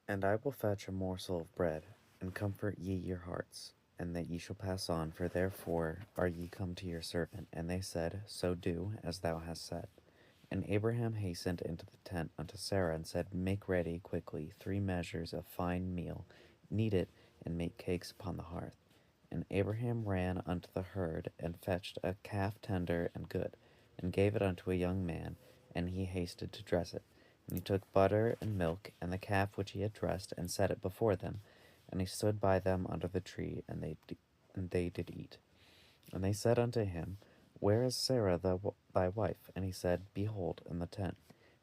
And I will fetch a morsel of bread, and comfort ye your hearts, and that ye shall pass on, for therefore are ye come to your servant. And they said, So do, as thou hast said. And Abraham hastened into the tent unto Sarah, and said, Make ready quickly 3 measures of fine meal, knead it, and make cakes upon the hearth. And Abraham ran unto the herd, and fetched a calf tender and good, and gave it unto a young man, and he hasted to dress it. And he took butter and milk, and the calf which he had dressed, and set it before them. And he stood by them under the tree, and they did eat. And they said unto him, Where is Sarah thy wife? And he said, Behold, in the tent.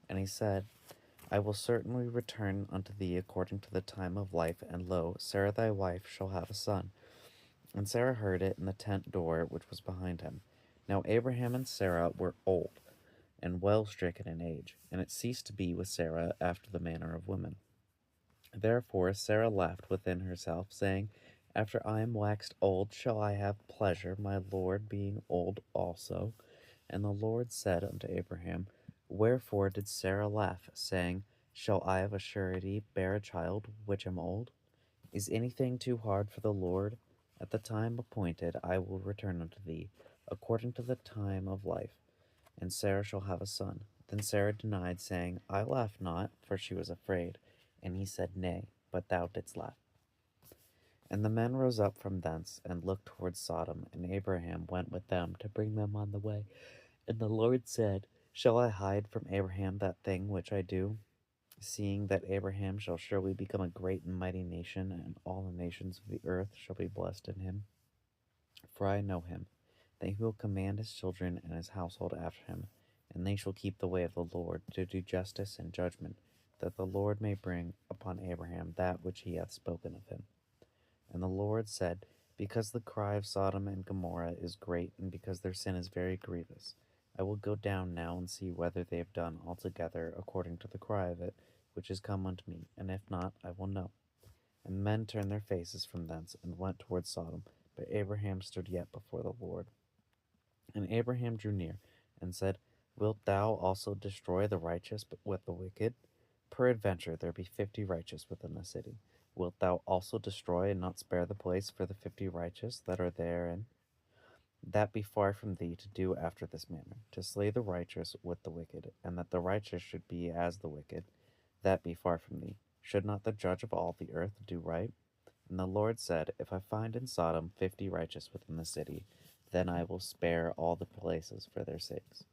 And he said, I will certainly return unto thee according to the time of life, and lo, Sarah thy wife shall have a son. And Sarah heard it in the tent door which was behind him. Now Abraham and Sarah were old, and well stricken in age, and it ceased to be with Sarah after the manner of women. Therefore Sarah laughed within herself, saying, After I am waxed old, shall I have pleasure, my Lord being old also? And the Lord said unto Abraham, Wherefore did Sarah laugh, saying, Shall I of a surety bear a child which am old? Is anything too hard for the Lord? At the time appointed I will return unto thee, according to the time of life, and Sarah shall have a son. Then Sarah denied, saying, I laugh not, for she was afraid. And he said, Nay, but thou didst laugh. And the men rose up from thence, and looked toward Sodom, and Abraham went with them to bring them on the way. And the Lord said, Shall I hide from Abraham that thing which I do? Seeing that Abraham shall surely become a great and mighty nation, and all the nations of the earth shall be blessed in him. For I know him, that he will command his children and his household after him, and they shall keep the way of the Lord, to do justice and judgment, that the Lord may bring upon Abraham that which he hath spoken of him. And the Lord said, Because the cry of Sodom and Gomorrah is great, and because their sin is very grievous, I will go down now and see whether they have done altogether according to the cry of it, which is come unto me, and if not, I will know. And men turned their faces from thence, and went toward Sodom, but Abraham stood yet before the Lord. And Abraham drew near, and said, Wilt thou also destroy the righteous with the wicked? Peradventure there be 50 righteous within the city. Wilt thou also destroy and not spare the place for the 50 righteous that are therein? That be far from thee to do after this manner, to slay the righteous with the wicked, and that the righteous should be as the wicked. That be far from thee. Should not the judge of all the earth do right? And the Lord said, If I find in Sodom 50 righteous within the city, then I will spare all the places for their sakes.